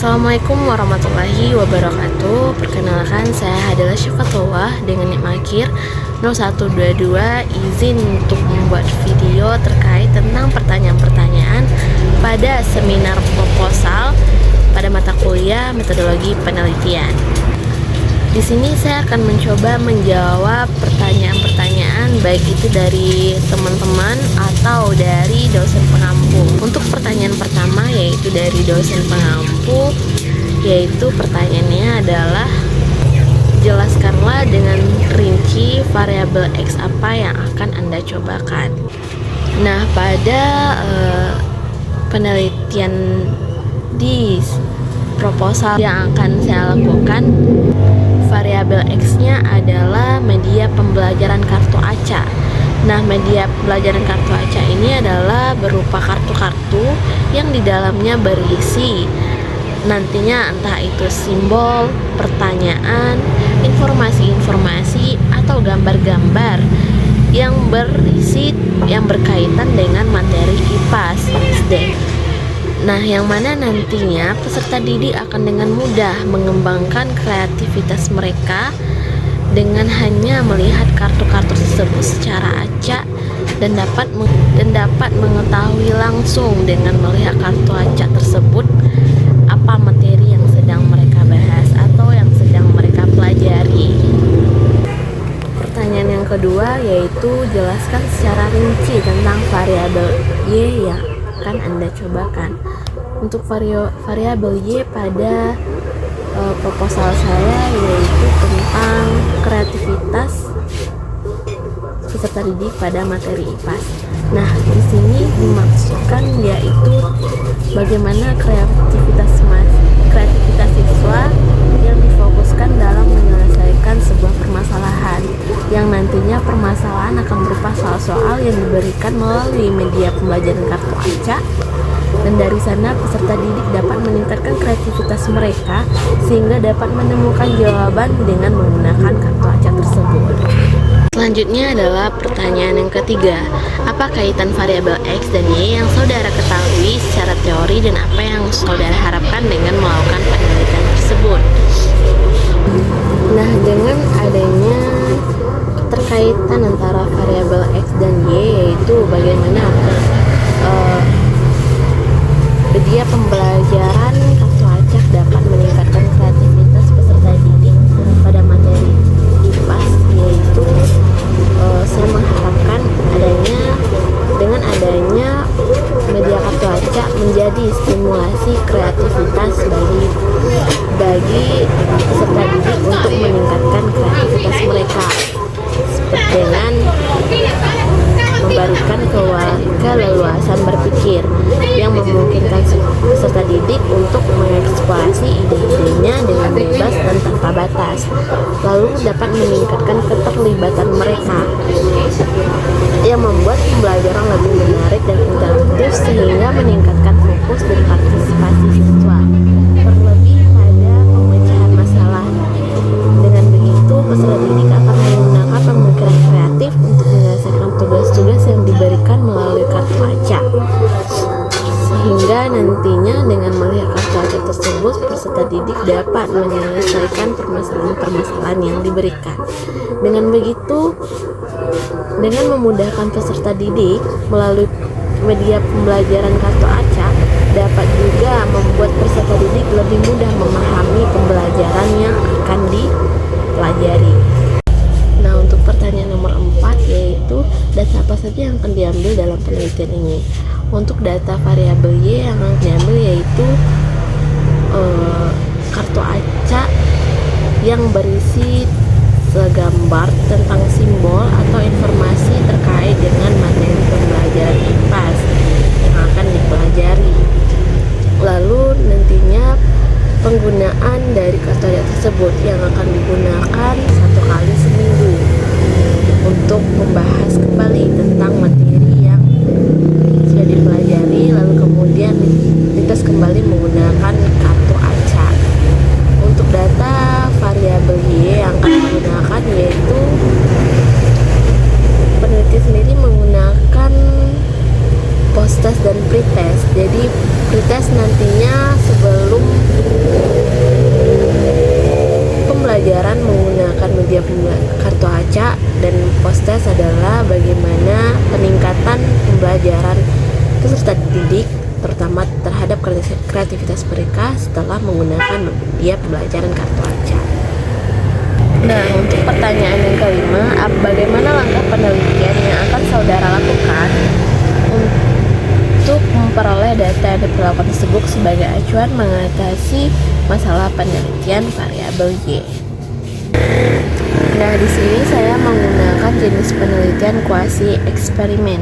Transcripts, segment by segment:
Assalamualaikum warahmatullahi wabarakatuh. Perkenalkan, saya adalah Syifatullah dengan nik Makir 0122. Izin untuk membuat video terkait tentang pertanyaan-pertanyaan pada seminar proposal pada mata kuliah metodologi penelitian. Di sini saya akan mencoba menjawab pertanyaan-pertanyaan baik itu dari teman-teman atau dari dosen pengampu. Untuk pertanyaan pertama yaitu dari dosen pengampu, yaitu pertanyaannya adalah jelaskanlah dengan rinci variabel X apa yang akan Anda cobakan. Nah, pada penelitian di proposal yang akan saya lakukan, variabel X-nya adalah media pembelajaran kartu acak. Nah, media pembelajaran kartu acak ini adalah berupa kartu-kartu yang di dalamnya berisi nantinya entah itu simbol, pertanyaan, informasi-informasi, atau gambar-gambar yang berkaitan dengan materi IPAS SD. Nah, yang mana nantinya peserta didik akan dengan mudah mengembangkan kreativitas mereka dengan hanya melihat kartu-kartu tersebut secara acak dan dapat mengetahui langsung dengan melihat kartu acak tersebut apa materi yang sedang mereka bahas atau yang sedang mereka pelajari. Pertanyaan yang kedua yaitu jelaskan secara rinci tentang variabel Y yang akan Anda cobakan. Untuk variabel Y pada proposal saya yaitu tentang kreativitas peserta didik pada materi IPAS. Nah, di sini dimaksudkan yaitu bagaimana kreativitas siswa yang difokuskan dalam menyelesaikan sebuah permasalahan, yang nantinya permasalahan akan berupa soal-soal yang diberikan melalui media pembelajaran kartu acak, dan dari sana peserta didik dapat meningkatkan kreativitas mereka sehingga dapat menemukan jawaban dengan menggunakan kartu acak tersebut. Selanjutnya adalah pertanyaan yang ketiga, apa kaitan variabel X dan Y yang saudara ketahui secara teori dan apa yang saudara harapkan dengan melakukan penelitian tersebut? Nah, dengan adanya keterkaitan antara variabel X dan Y, yaitu bagaimana media pembelajaran kartu acak dapat meningkatkan kreativitas peserta didik pada materi IPAS, yaitu saya mengharapkan dengan adanya media kartu acak menjadi stimulasi kreativitas bagi peserta didik untuk meningkatkan kreativitas mereka dengan memberikan keleluasan berpikir yang memungkinkan peserta didik untuk mengeksplorasi ide-idenya dengan bebas dan tanpa batas, lalu dapat meningkatkan keterlibatan mereka yang membuat pembelajaran lebih menarik dan interaktif sehingga meningkatkan fokus dan partisipasi siswa, terlebih pada pemecahan masalah. Dengan begitu, peserta didik akan menggunakan pemikiran kreatif untuk menyelesaikan tugas-tugas yang diberikan melalui kartu acak, sehingga nantinya dengan melihat kartu acak tersebut peserta didik dapat menyelesaikan permasalahan-permasalahan yang diberikan. Dengan begitu, dengan memudahkan peserta didik melalui media pembelajaran kartu acak dapat juga membuat peserta didik lebih mudah memahami pembelajaran yang akan dipelajari. Nah, untuk pertanyaan nomor 4 yaitu data apa saja yang akan diambil dalam penelitian ini. Untuk data variabel Y yang akan diambil yaitu kartu acak yang berisi segambar tentang simbol atau informasi terkait dengan materi pembelajaran IPAS yang akan dipelajari. Lalu nantinya penggunaan dari kartu acak tersebut yang akan digunakan 1 kali seminggu untuk membahas kembali tentang materi yang sudah dipelajari, lalu kemudian dites kembali menggunakan kartu acak. Untuk data variabel Y yang akan digunakan yaitu peneliti sendiri menggunakan post-test dan pre-test. Jadi pre-test nantinya sebelum didik, terutama terhadap kreativitas mereka setelah menggunakan media pembelajaran kartu acak. Nah, untuk pertanyaan yang kelima, bagaimana langkah penelitian yang akan saudara lakukan untuk memperoleh data yang diperlakukan tersebut sebagai acuan mengatasi masalah penelitian variabel Y? Nah, di sini saya menggunakan jenis penelitian kuasi eksperimen,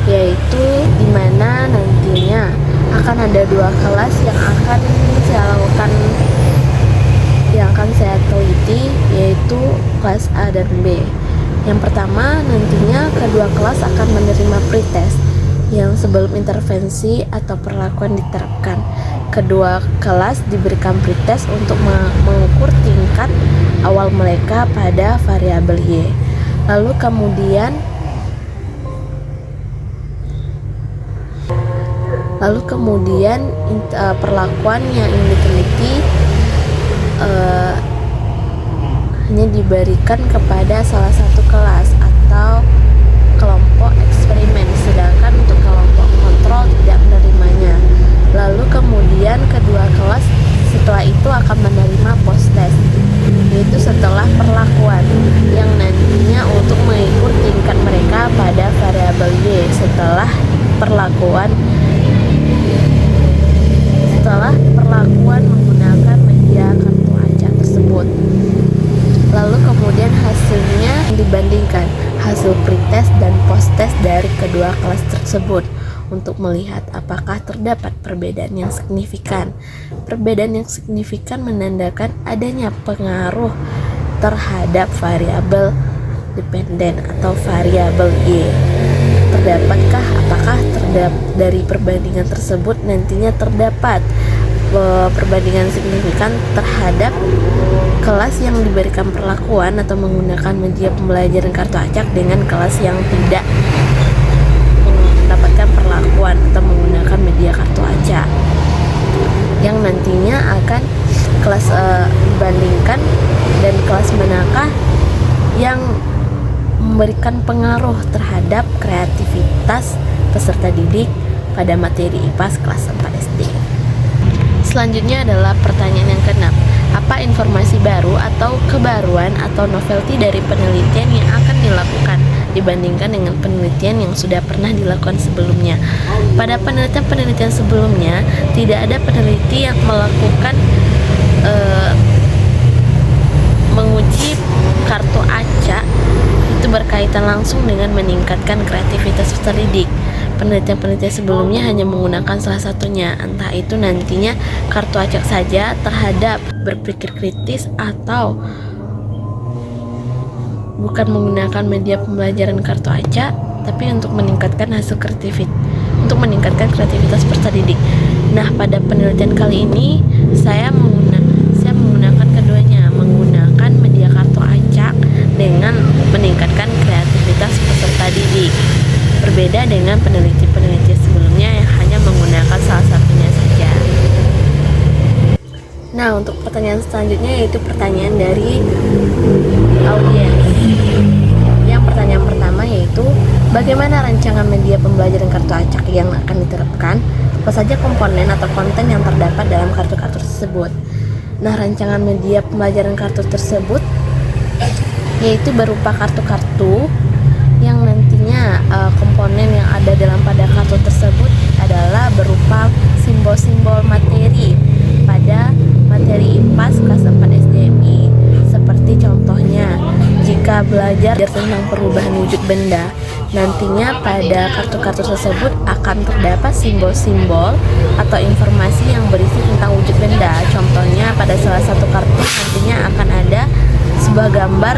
yaitu di mana nantinya akan ada 2 kelas yang akan saya teliti, yaitu kelas A dan B. Yang pertama, nantinya kedua kelas akan menerima pretest yang sebelum intervensi atau perlakuan diterapkan. Kedua kelas diberikan pretest untuk mengukur tingkat awal mereka pada variabel Y. Lalu kemudian perlakuan yang ingin diteliti hanya diberikan kepada salah satu kelas atau kelompok eksperimen, sedangkan untuk kelompok kontrol tidak menerimanya. Lalu kemudian kedua kelas setelah itu akan menerima post test, yaitu setelah perlakuan yang nantinya untuk mengukur tingkat mereka pada variabel Y setelah perlakuan menggunakan media kartu acak tersebut. Lalu kemudian hasilnya dibandingkan hasil pretest dan post test dari kedua kelas tersebut untuk melihat apakah terdapat perbedaan yang signifikan. Perbedaan yang signifikan menandakan adanya pengaruh terhadap variabel dependen atau variabel Y. Terdapatkah apakah dari perbandingan tersebut nantinya terdapat perbandingan signifikan terhadap kelas yang diberikan perlakuan atau menggunakan media pembelajaran kartu acak dengan kelas yang tidak mendapatkan perlakuan atau menggunakan media kartu acak, yang nantinya akan kelas dibandingkan dan kelas manakah yang memberikan pengaruh terhadap kreativitas peserta didik pada materi IPA kelas 4 SD. Selanjutnya adalah pertanyaan yang keenam. Apa informasi baru atau kebaruan atau novelty dari penelitian yang akan dilakukan dibandingkan dengan penelitian yang sudah pernah dilakukan sebelumnya? Pada penelitian sebelumnya, tidak ada peneliti yang melakukan menguji kartu acak itu berkaitan langsung dengan meningkatkan kreativitas peserta didik. Penelitian-penelitian sebelumnya hanya menggunakan salah satunya, entah itu nantinya kartu acak saja terhadap berpikir kritis atau bukan menggunakan media pembelajaran kartu acak, tapi untuk meningkatkan kreativitas peserta didik. Nah, pada penelitian kali ini saya menggunakan keduanya, menggunakan media kartu acak dengan meningkatkan kreativitas peserta didik. Berbeda dengan peneliti-peneliti sebelumnya yang hanya menggunakan salah satunya saja. Nah, untuk pertanyaan selanjutnya yaitu pertanyaan dari audiens. Yang pertanyaan pertama yaitu, bagaimana rancangan media pembelajaran kartu acak yang akan diterapkan? Apa saja komponen atau konten yang terdapat dalam kartu-kartu tersebut? Nah, rancangan media pembelajaran kartu tersebut yaitu berupa kartu-kartu yang nantinya komponen yang ada dalam pada kartu tersebut adalah berupa simbol-simbol materi pada materi IPA kelas 4 SDMI. Seperti contohnya, jika belajar tentang perubahan wujud benda, nantinya pada kartu-kartu tersebut akan terdapat simbol-simbol atau informasi yang berisi tentang wujud benda. Contohnya pada salah satu kartu nantinya akan ada sebuah gambar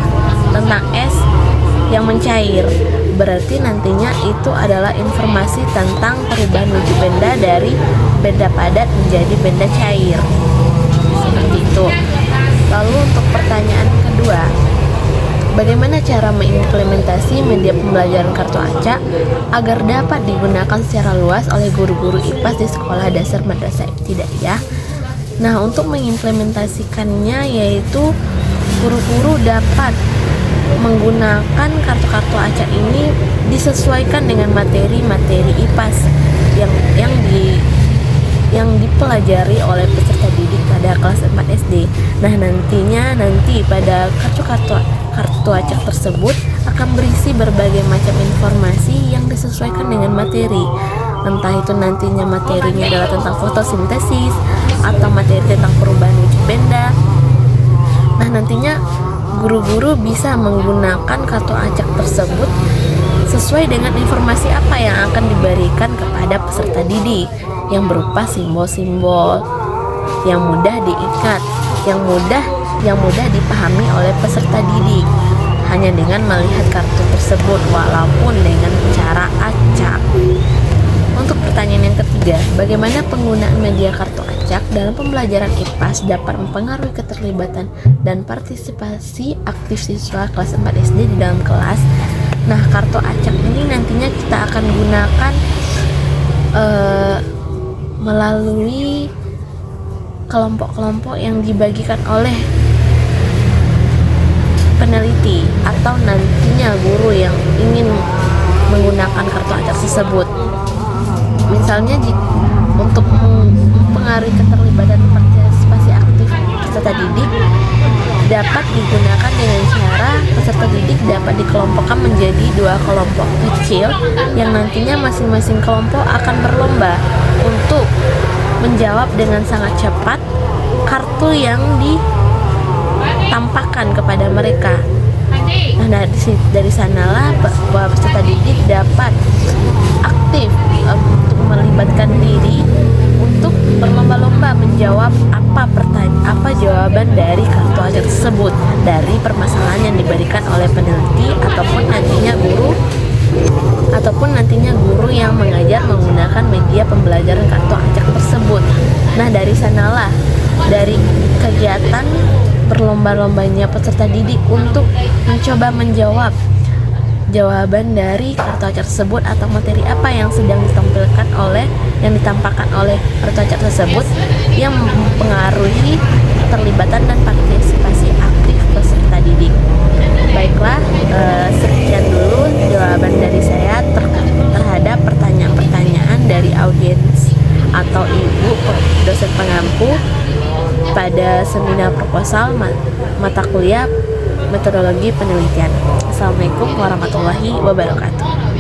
tentang es yang mencair, berarti nantinya itu adalah informasi tentang perubahan wujud benda dari benda padat menjadi benda cair, seperti itu. Lalu untuk pertanyaan kedua, bagaimana cara mengimplementasi media pembelajaran kartu acak agar dapat digunakan secara luas oleh guru-guru IPA di sekolah dasar madrasah ibtidaiyah? Nah, untuk mengimplementasikannya yaitu guru-guru dapat menggunakan kartu-kartu acak ini disesuaikan dengan materi-materi IPAS yang dipelajari oleh peserta didik pada kelas 4 SD. Nah, nanti pada kartu acak tersebut akan berisi berbagai macam informasi yang disesuaikan dengan materi. Entah itu nantinya materinya adalah tentang fotosintesis atau materi tentang perubahan wujud benda. Nah, nantinya guru-guru bisa menggunakan kartu acak tersebut sesuai dengan informasi apa yang akan diberikan kepada peserta didik, yang berupa simbol-simbol yang mudah diingat, yang mudah dipahami oleh peserta didik hanya dengan melihat kartu tersebut walaupun dengan cara acak. Untuk pertanyaan yang ketiga, bagaimana penggunaan media kartu acak dalam pembelajaran IPAS dapat mempengaruhi keterlibatan dan partisipasi aktif siswa kelas 4 SD di dalam kelas? Nah, kartu acak ini nantinya kita akan gunakan melalui kelompok-kelompok yang dibagikan oleh peneliti atau nantinya guru yang ingin menggunakan kartu acak tersebut. Misalnya untuk mempengaruhi keterlibatan partisipasi aktif peserta didik dapat digunakan dengan cara peserta didik dapat dikelompokkan menjadi 2 kelompok kecil yang nantinya masing-masing kelompok akan berlomba untuk menjawab dengan sangat cepat kartu yang ditampakkan kepada mereka. Nah, dari sanalah peserta didik dapat aktif untuk melibatkan diri untuk berlomba-lomba menjawab apa jawaban dari kartu acak tersebut dari permasalahan yang diberikan oleh peneliti ataupun nantinya guru yang mengajar menggunakan media pembelajaran kartu acak tersebut. Nah, dari sanalah dari kegiatan berlomba-lombanya peserta didik untuk mencoba menjawab jawaban dari kartu acak tersebut atau materi apa yang sedang ditampakkan oleh kartu acak tersebut yang mempengaruhi keterlibatan dan partisipasi aktif peserta didik. Baiklah, sekian dulu jawaban dari saya terhadap pertanyaan-pertanyaan dari audiens atau ibu dosen pengampu pada seminar proposal mata kuliah metodologi penelitian. Assalamualaikum warahmatullahi wabarakatuh.